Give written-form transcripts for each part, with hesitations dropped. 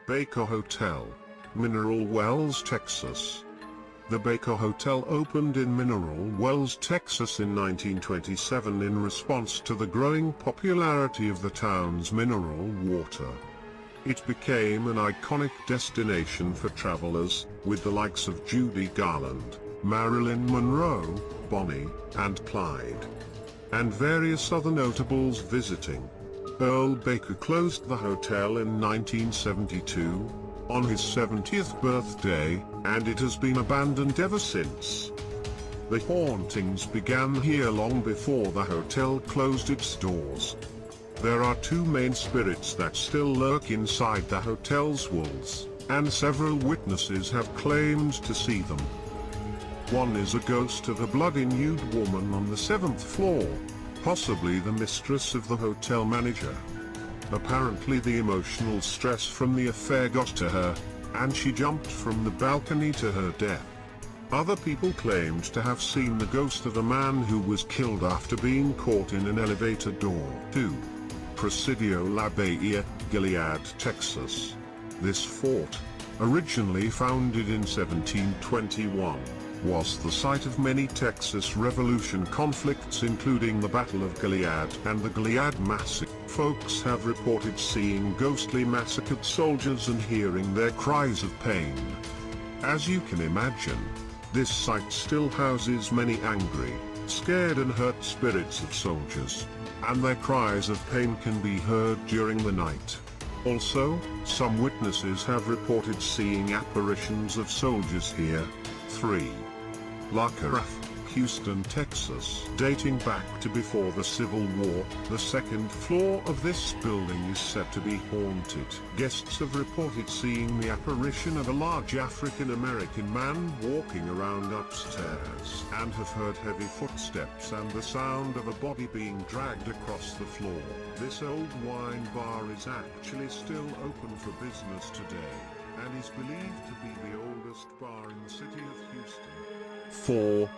Baker Hotel, Mineral Wells, Texas. The Baker Hotel opened in Mineral Wells, Texas in 1927 in response to the growing popularity of the town's mineral water. It became an iconic destination for travelers, with the likes of Judy Garland, Marilyn Monroe, Bonnie and Clyde, and various other notables visiting. Earl Baker closed the hotel in 1972, on his 70th birthday, and it has been abandoned ever since. The hauntings began here long before the hotel closed its doors. There are two main spirits that still lurk inside the hotel's walls, and several witnesses have claimed to see them. One is a ghost of a bloody-nude woman on the 7th floor, possibly the mistress of the hotel manager. Apparently the emotional stress from the affair got to her, and she jumped from the balcony to her death. Other people claimed to have seen the ghost of a man who was killed after being caught in an elevator door. 2. Presidio La Bahia, Gilead, Texas. This fort, originally founded in 1721, was the site of many Texas Revolution conflicts, including the Battle of Gilead and the Gilead Massacre. Folks have reported seeing ghostly massacred soldiers and hearing their cries of pain. As you can imagine, this site still houses many angry, scared and hurt spirits of soldiers, and their cries of pain can be heard during the night. Also, some witnesses have reported seeing apparitions of soldiers here. 3. La Carafe, Houston, Texas. Dating back to before the Civil War, the second floor of this building is said to be haunted. Guests have reported seeing the apparition of a large African-American man walking around upstairs, and have heard heavy footsteps and the sound of a body being dragged across the floor. This old wine bar is actually still open for business today, and is believed to be the oldest bar in the city of Houston. 4.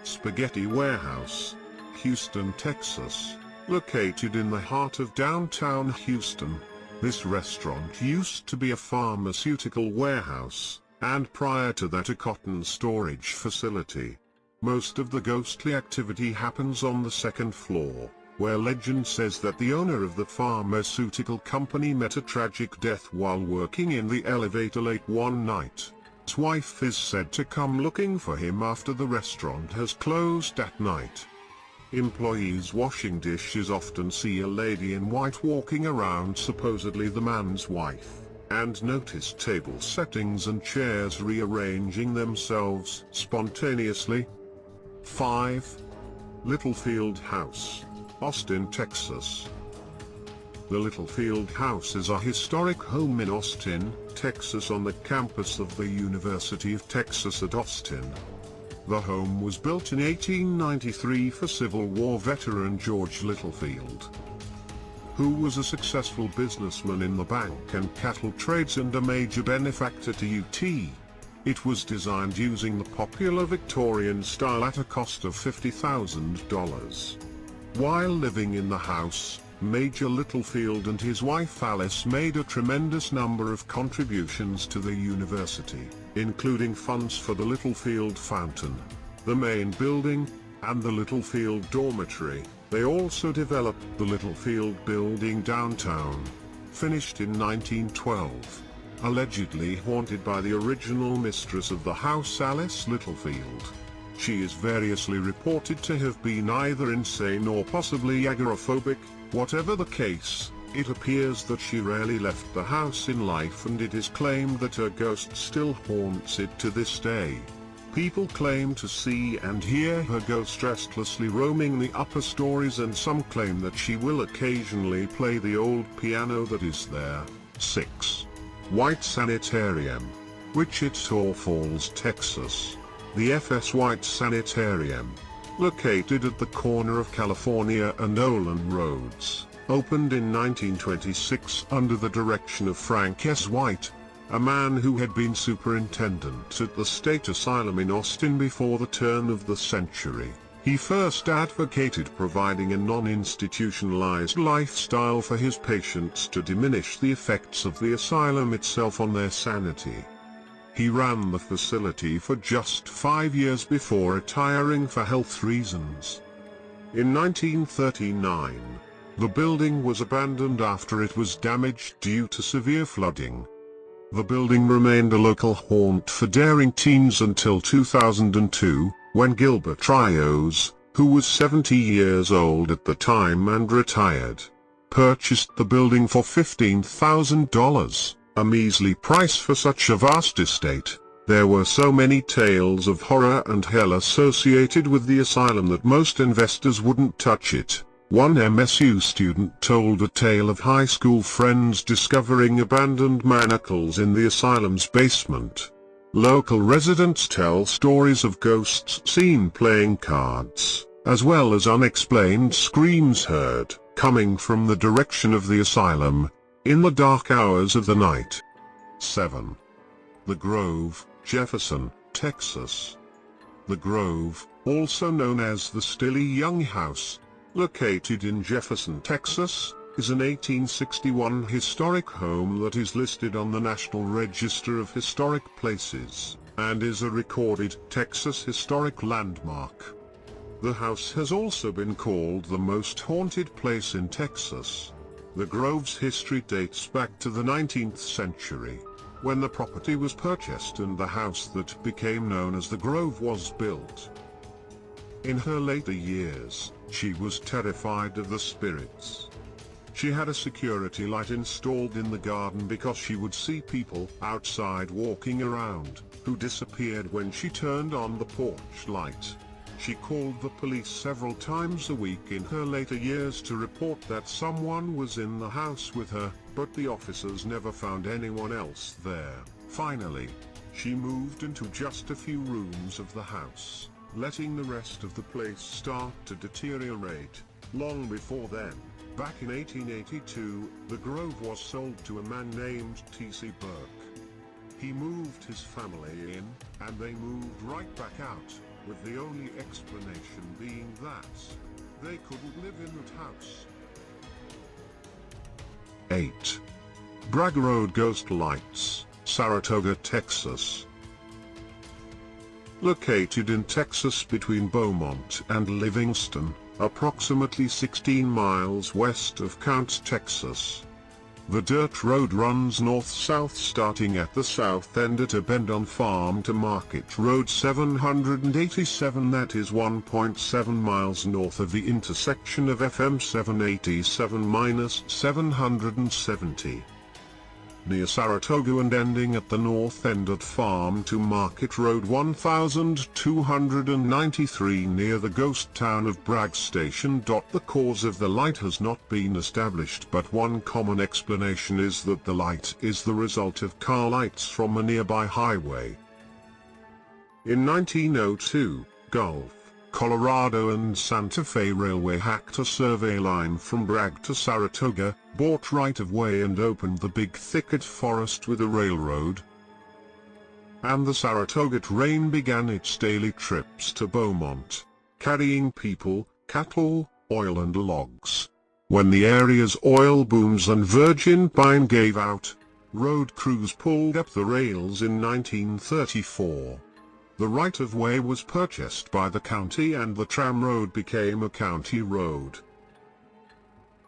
Spaghetti Warehouse, Houston, Texas. Located in the heart of downtown Houston, this restaurant used to be a pharmaceutical warehouse, and prior to that a cotton storage facility. Most of the ghostly activity happens on the second floor, where legend says that the owner of the pharmaceutical company met a tragic death while working in the elevator late one night. His wife is said to come looking for him after the restaurant has closed at night. Employees washing dishes often see a lady in white walking around, supposedly the man's wife, and notice table settings and chairs rearranging themselves spontaneously. 5. Littlefield House, Austin, Texas. The Littlefield House is a historic home in Austin, Texas on the campus of the University of Texas at Austin. The home was built in 1893 for Civil War veteran George Littlefield, who was a successful businessman in the bank and cattle trades and a major benefactor to UT. It was designed using the popular Victorian style at a cost of $50,000. While living in the house, Major Littlefield and his wife Alice made a tremendous number of contributions to the university, including funds for the Littlefield Fountain, the main building, and the Littlefield Dormitory. They also developed the Littlefield Building downtown, finished in 1912, allegedly haunted by the original mistress of the house, Alice Littlefield. She is variously reported to have been either insane or possibly agoraphobic. Whatever the case, it appears that she rarely left the house in life, and it is claimed that her ghost still haunts it to this day. People claim to see and hear her ghost restlessly roaming the upper stories, and some claim that she will occasionally play the old piano that is there. 6. White Sanitarium, Wichita Falls, Texas. The FS White Sanitarium, located at the corner of California and Olin Roads, opened in 1926 under the direction of Frank S. White, a man who had been superintendent at the State Asylum in Austin before the turn of the century. He first advocated providing a non-institutionalized lifestyle for his patients to diminish the effects of the asylum itself on their sanity. He ran the facility for just 5 years before retiring for health reasons. In 1939, the building was abandoned after it was damaged due to severe flooding. The building remained a local haunt for daring teens until 2002, when Gilbert Rios, who was 70 years old at the time and retired, purchased the building for $15,000, a measly price for such a vast estate. There were so many tales of horror and hell associated with the asylum that most investors wouldn't touch it. One MSU student told a tale of high school friends discovering abandoned manacles in the asylum's basement. Local residents tell stories of ghosts seen playing cards, as well as unexplained screams heard, coming from the direction of the asylum, in the dark hours of the night. 7. The Grove, Jefferson, Texas. The Grove, also known as the Stilly Young House, located in Jefferson, Texas, is an 1861 historic home that is listed on the National Register of Historic Places, and is a recorded Texas Historic Landmark. The house has also been called the most haunted place in Texas. The Grove's history dates back to the 19th century, when the property was purchased and the house that became known as the Grove was built. In her later years, she was terrified of the spirits. She had a security light installed in the garden because she would see people outside walking around, who disappeared when she turned on the porch light. She called the police several times a week in her later years to report that someone was in the house with her, but the officers never found anyone else there. Finally, she moved into just a few rooms of the house, letting the rest of the place start to deteriorate. Long before then, back in 1882, the Grove was sold to a man named T.C. Burke. He moved his family in, and they moved right back out, with the only explanation being that they couldn't live in that house. 8. Bragg Road Ghost Lights, Saratoga, Texas. Located in Texas between Beaumont and Livingston, approximately 16 miles west of Counce, Texas. The dirt road runs north-south starting at the south end at a bend on Farm to Market Road 787, that is 1.7 miles north of the intersection of FM 787-770. Near Saratoga and ending at the north end at Farm to Market Road 1293 near the ghost town of Bragg Station. The cause of the light has not been established, but one common explanation is that the light is the result of car lights from a nearby highway. In 1902, Gulf, Colorado and Santa Fe Railway hacked a survey line from Bragg to Saratoga, bought right-of-way and opened the Big Thicket Forest with a railroad. And the Saratoga train began its daily trips to Beaumont, carrying people, cattle, oil and logs. When the area's oil booms and virgin pine gave out, road crews pulled up the rails in 1934. The right-of-way was purchased by the county and the tram road became a county road.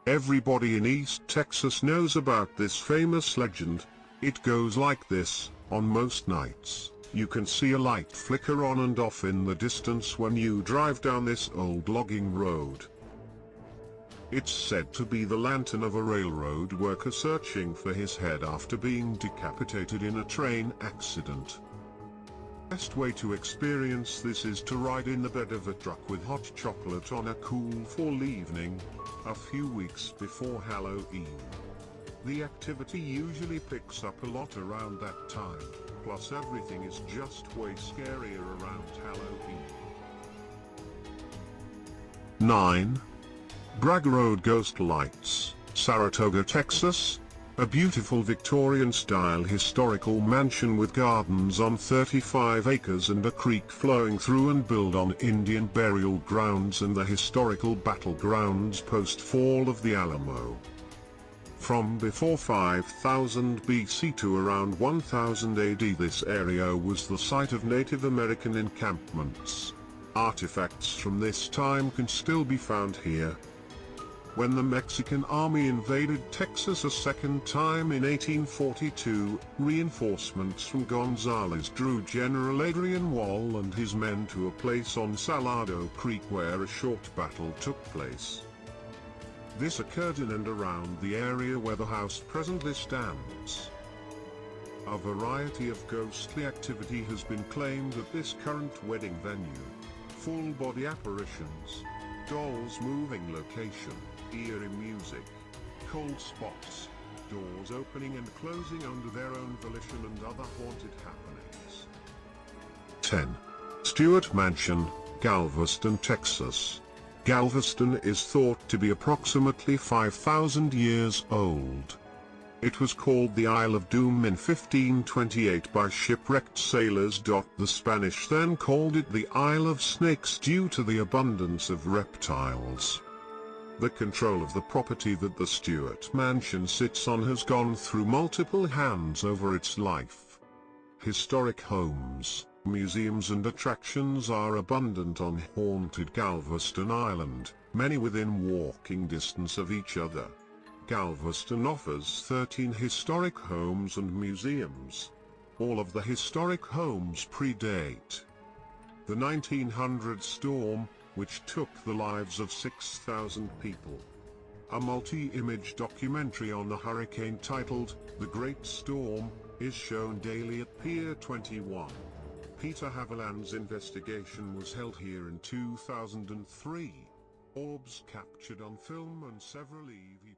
Everybody in East Texas knows about this famous legend. It goes like this: on most nights, you can see a light flicker on and off in the distance when you drive down this old logging road. It's said to be the lantern of a railroad worker searching for his head after being decapitated in a train accident. The best way to experience this is to ride in the bed of a truck with hot chocolate on a cool fall evening, a few weeks before Halloween. The activity usually picks up a lot around that time, plus everything is just way scarier around Halloween. 9. Bragg Road Ghost Lights, Saratoga, Texas. a beautiful Victorian-style historical mansion with gardens on 35 acres and a creek flowing through and built on Indian burial grounds and the historical battlegrounds post-fall of the Alamo. From before 5000 BC to around 1000 AD, this area was the site of Native American encampments. Artifacts from this time can still be found here. When the Mexican army invaded Texas a second time in 1842, reinforcements from Gonzales drew General Adrian Wall and his men to a place on Salado Creek where a short battle took place. This occurred in and around the area where the house presently stands. A variety of ghostly activity has been claimed at this current wedding venue. Full-body apparitions, dolls moving location, eerie music, cold spots, doors opening and closing under their own volition and other haunted happenings. 10. Stewart Mansion, Galveston, Texas. Galveston is thought to be approximately 5,000 years old. It was called the Isle of Doom in 1528 by shipwrecked sailors. The Spanish then called it the Isle of Snakes due to the abundance of reptiles. The control of the property that the Stewart Mansion sits on has gone through multiple hands over its life. Historic homes, museums and attractions are abundant on haunted Galveston Island, many within walking distance of each other. Galveston offers 13 historic homes and museums. All of the historic homes predate the 1900 storm, which took the lives of 6,000 people. A multi-image documentary on the hurricane titled The Great Storm is shown daily at Pier 21. Peter Haviland's investigation was held here in 2003. Orbs captured on film and several EV